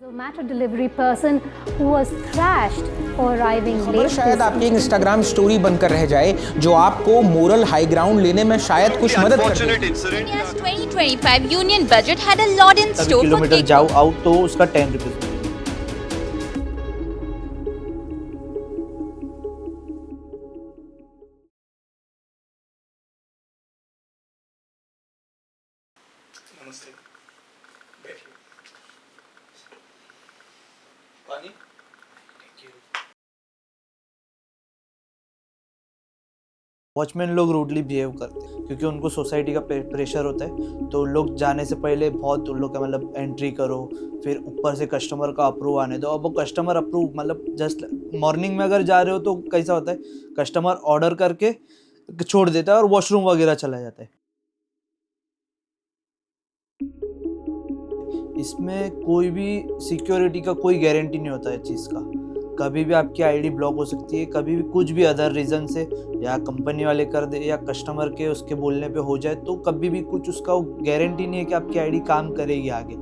Zomato delivery person who was thrashed for arriving खबर late. शायद आपकी एक इंस्टाग्राम स्टोरी बनकर रह जाए जो आपको मोरल हाई ग्राउंड लेने में शायद कुछ मदद कर दे। India's 2025 union budget had a lot in store for kilometre gig जाओ आउट तो उसका 10 रुपीज। नमस्ते, बैठिए। पानी? वॉचमैन लोग रूडली बिहेव करते हैं क्योंकि उनको सोसाइटी का प्रेशर होता है, तो लोग जाने से पहले बहुत उन लोग का मतलब एंट्री करो, फिर ऊपर से कस्टमर का अप्रूव आने दो। अब वो कस्टमर अप्रूव मतलब जस्ट मॉर्निंग में अगर जा रहे हो तो कैसा होता है, कस्टमर ऑर्डर करके छोड़ देता है और वॉशरूम वगैरह चला जाता है। इसमें कोई भी सिक्योरिटी का कोई गारंटी नहीं होता है चीज़ का। कभी भी आपकी आईडी ब्लॉक हो सकती है, कभी भी कुछ भी अदर रीज़न से, या कंपनी वाले कर दे या कस्टमर के उसके बोलने पे हो जाए, तो कभी भी कुछ उसका गारंटी नहीं है कि आपकी आईडी काम करेगी आगे।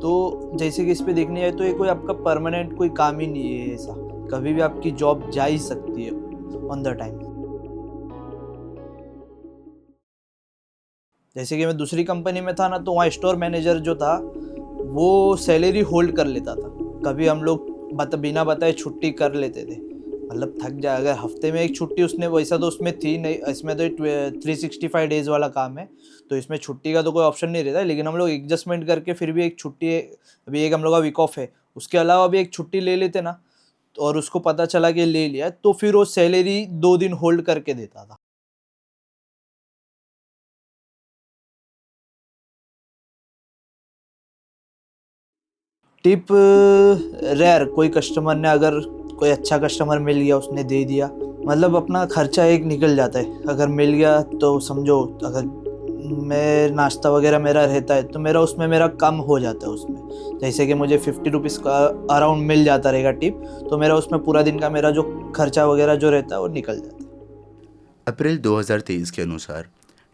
तो जैसे कि इस पे देखने जाए तो ये कोई आपका परमानेंट कोई काम ही नहीं है ऐसा, कभी भी आपकी जॉब जा ही सकती है ऑन द टाइम। जैसे कि मैं दूसरी कंपनी में था ना, तो वहाँ स्टोर मैनेजर जो था वो सैलरी होल्ड कर लेता था। कभी हम लोग बिना बताए छुट्टी कर लेते थे, मतलब थक जाए अगर हफ्ते में एक छुट्टी उसने, वैसा तो उसमें थी नहीं, इसमें तो 365 डेज़ वाला काम है, तो इसमें छुट्टी का तो कोई ऑप्शन नहीं रहता है। लेकिन हम लोग एडजस्टमेंट करके फिर भी एक छुट्टी, अभी एक हम लोग का वीक ऑफ है, उसके अलावा भी एक छुट्टी ले लेते ना, और उसको पता चला कि ले लिया, तो फिर वो सैलरी 2 दिन होल्ड करके देता था। टिप रेयर, कोई कस्टमर ने अगर कोई अच्छा कस्टमर मिल गया उसने दे दिया, मतलब अपना खर्चा एक निकल जाता है। अगर मिल गया तो समझो, अगर मैं नाश्ता वगैरह मेरा रहता है तो मेरा उसमें मेरा कम हो जाता है उसमें। जैसे कि मुझे 50 रुपीज़ का अराउंड मिल जाता रहेगा टिप, तो मेरा उसमें पूरा दिन का मेरा जो खर्चा वगैरह जो रहता है वो निकल जाता है। अप्रैल 2023 के अनुसार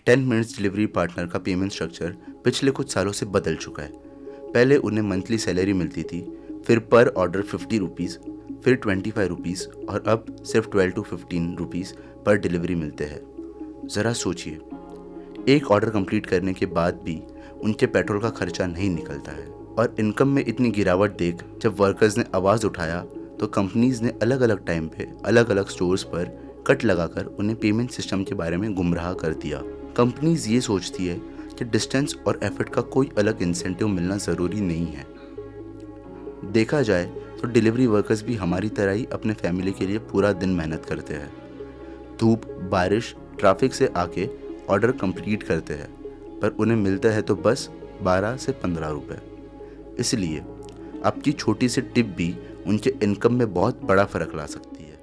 10 मिनट्स डिलीवरी पार्टनर का पेमेंट स्ट्रक्चर पिछले कुछ सालों से बदल चुका है। पहले उन्हें मंथली सैलरी मिलती थी, फिर पर ऑर्डर 50 रुपीज़, फिर 25 रुपीज़ और अब सिर्फ 12 to 15 रुपीज़ पर डिलीवरी मिलते हैं। ज़रा सोचिए, एक ऑर्डर कंप्लीट करने के बाद भी उनके पेट्रोल का खर्चा नहीं निकलता है। और इनकम में इतनी गिरावट देख जब वर्कर्स ने आवाज़ उठाया तो कंपनीज़ ने अलग अलग टाइम पे अलग अलग स्टोर्स पर कट लगाकर उन्हें पेमेंट सिस्टम के बारे में गुमराह कर दिया। कंपनीज़ ये सोचती है कि डिस्टेंस और एफर्ट का कोई अलग इंसेंटिव मिलना ज़रूरी नहीं है। देखा जाए तो डिलीवरी वर्कर्स भी हमारी तरह ही अपने फैमिली के लिए पूरा दिन मेहनत करते हैं। धूप, बारिश, ट्रैफिक से आके ऑर्डर कंप्लीट करते हैं, पर उन्हें मिलता है तो बस 12 से 15 रुपए। इसलिए आपकी छोटी सी टिप भी उनके इनकम में बहुत बड़ा फ़र्क ला सकती है।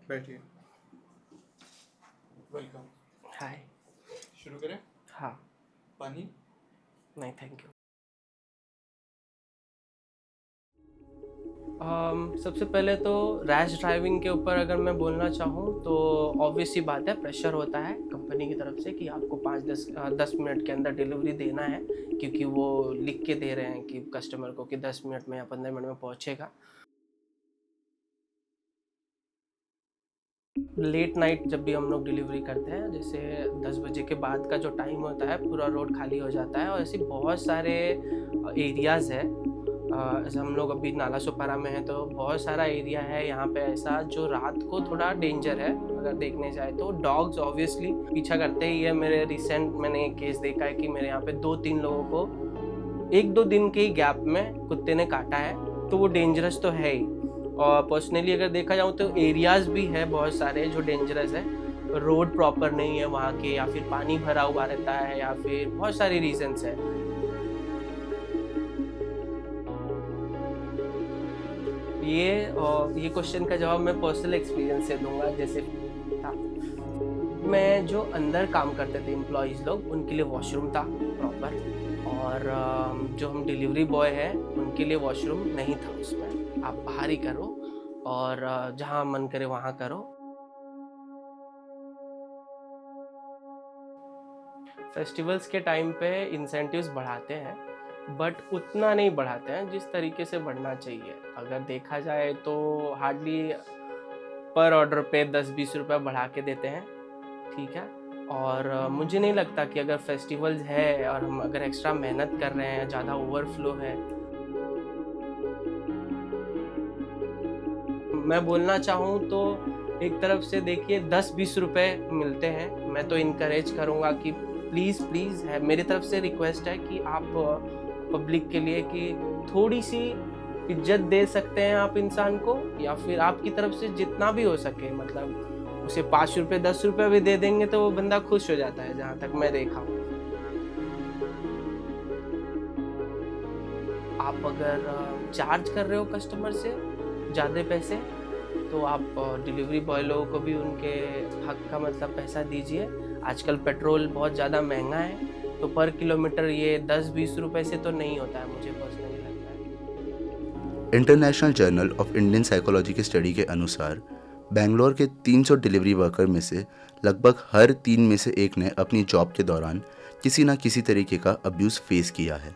बैठिए। वेलकम। हाय। शुरू करें? हाँ। पानी? नहीं, थैंक यू। सबसे पहले तो रैश ड्राइविंग के ऊपर अगर मैं बोलना चाहूँ तो ऑब्वियस सी बात है, प्रेशर होता है कंपनी की तरफ से कि आपको 5-10 मिनट के अंदर डिलीवरी देना है, क्योंकि वो लिख के दे रहे हैं कि कस्टमर को कि 10 मिनट में या 15 मिनट में पहुँचेगा। लेट नाइट जब भी हम लोग डिलीवरी करते हैं, जैसे 10 बजे के बाद का जो टाइम होता है, पूरा रोड खाली हो जाता है और ऐसे बहुत सारे एरियाज़ है। जैसे हम लोग अभी नाला सुपारा में हैं, तो बहुत सारा एरिया है यहाँ पे ऐसा जो रात को थोड़ा डेंजर है। अगर देखने जाए तो डॉग्स ऑब्वियसली पीछा करते ही है। मैंने एक केस देखा है कि मेरे यहाँ पे 2-3 लोगों को 1-2 दिन के ही गैप में कुत्ते ने काटा है, तो वो डेंजरस तो है ही। और पर्सनली अगर देखा जाऊँ तो एरियाज़ भी है बहुत सारे जो डेंजरस है, रोड प्रॉपर नहीं है वहाँ के, या फिर पानी भरा हुआ रहता है, या फिर बहुत सारी रीजंस है। ये क्वेश्चन का जवाब मैं पर्सनल एक्सपीरियंस से दूंगा। जैसे था, मैं जो अंदर काम करते थे एम्प्लॉयज़ लोग, उनके लिए वॉशरूम था प्रॉपर, और जो हम डिलीवरी बॉय हैं उनके लिए वॉशरूम नहीं था उसमें। आप बाहर ही करो और जहाँ मन करे वहाँ करो। फेस्टिवल्स के टाइम पे इंसेंटिव्स बढ़ाते हैं, बट उतना नहीं बढ़ाते हैं जिस तरीके से बढ़ना चाहिए। अगर देखा जाए तो हार्डली पर ऑर्डर पे 10-20 रुपये बढ़ा के देते हैं, ठीक है। और मुझे नहीं लगता कि अगर फेस्टिवल्स है और हम अगर एक्स्ट्रा मेहनत कर रहे हैं, ज़्यादा ओवरफ्लो है, मैं बोलना चाहूँ तो एक तरफ से देखिए 10-20 रुपए मिलते हैं। मैं तो इनकरेज करूँगा कि प्लीज़ है, मेरी तरफ से रिक्वेस्ट है कि आप पब्लिक के लिए कि थोड़ी सी इज्जत दे सकते हैं आप इंसान को, या फिर आपकी तरफ से जितना भी हो सके, मतलब उसे 5 रुपये 10 रुपये भी दे देंगे तो वो बंदा खुश हो जाता है, जहाँ तक मैं देखा हूँ। आप अगर चार्ज कर रहे हो कस्टमर से ज़्यादा पैसे, तो आप डिलीवरी बॉय लोगों को भी उनके हक का मतलब पैसा दीजिए। आजकल पेट्रोल बहुत ज़्यादा महंगा है, तो पर किलोमीटर ये 10-20 रुपए से तो नहीं होता है, मुझे पर्सनली लगता है। International journal of Indian psychology की स्टडी के अनुसार बेंगलोर के 300 डिलीवरी वर्कर में से लगभग हर 3 में से एक ने अपनी जॉब के दौरान किसी न किसी तरीके का अब्यूज़ फेस किया है।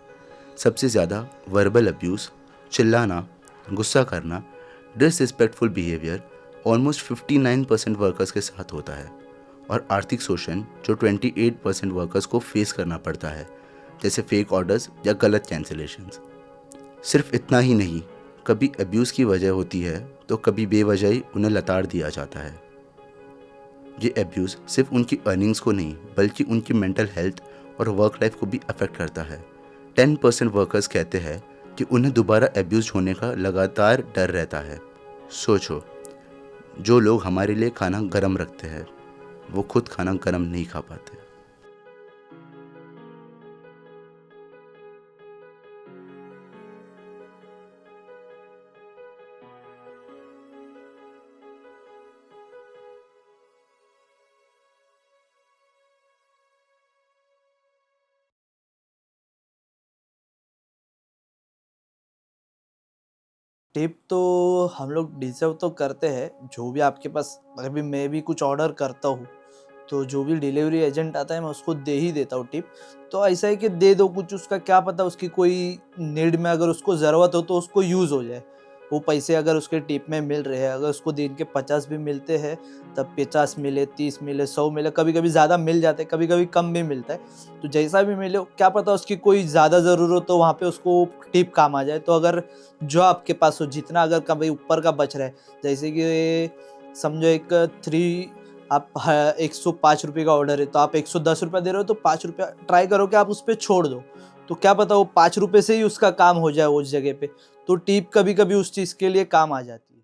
सबसे ज़्यादा वर्बल अब्यूज़, चिल्लाना, गुस्सा करना, डिसरिस्पेक्टफुल बिहेवियर ऑलमोस्ट 59% वर्कर्स के साथ होता है, और आर्थिक शोषण जो 28% वर्कर्स को फेस करना पड़ता है, जैसे फेक ऑर्डर्स या गलत कैंसिलेशंस। सिर्फ इतना ही नहीं, कभी अब्यूज़ की वजह होती है तो कभी बेवजह ही उन्हें लताड़ दिया जाता है। ये अब्यूज़ सिर्फ उनकी अर्निंग्स को नहीं बल्कि उनकी मेंटल हेल्थ और वर्क लाइफ को भी अफेक्ट करता है। 10% वर्कर्स कहते हैं कि उन्हें दोबारा अब्यूज़ होने का लगातार डर रहता है। सोचो, जो लोग हमारे लिए खाना गरम रखते हैं वो खुद खाना गरम नहीं खा पाते। टिप तो हम लोग डिजर्व तो करते हैं। जो भी आपके पास, अगर भी मैं भी कुछ ऑर्डर करता हूँ तो जो भी डिलीवरी एजेंट आता है मैं उसको दे ही देता हूँ टिप। तो ऐसा है कि दे दो कुछ, उसका क्या पता उसकी कोई नीड में अगर उसको ज़रूरत हो तो उसको यूज़ हो जाए। वो पैसे अगर उसके टिप में मिल रहे हैं, अगर उसको दिन के 50 भी मिलते हैं तब 50 मिले, 30 मिले, 100 मिले, कभी कभी ज़्यादा मिल जाते हैं, कभी कभी कम भी मिलता है। तो जैसा भी मिले, क्या पता उसकी कोई ज़्यादा ज़रूरत हो, वहाँ पे उसको टिप काम आ जाए। तो अगर जो आपके पास हो, जितना अगर कभी ऊपर का बच रहा है, जैसे कि समझो एक 105 रुपये का ऑर्डर है तो आप 110 रुपये दे रहे हो, तो 5 रुपया ट्राई करो कि आप उस पर छोड़ दो, तो क्या पता वो 5 रुपये से ही उसका काम हो जाए उस जगह पे। तो टिप कभी कभी उस चीज़ के लिए काम आ जाती है।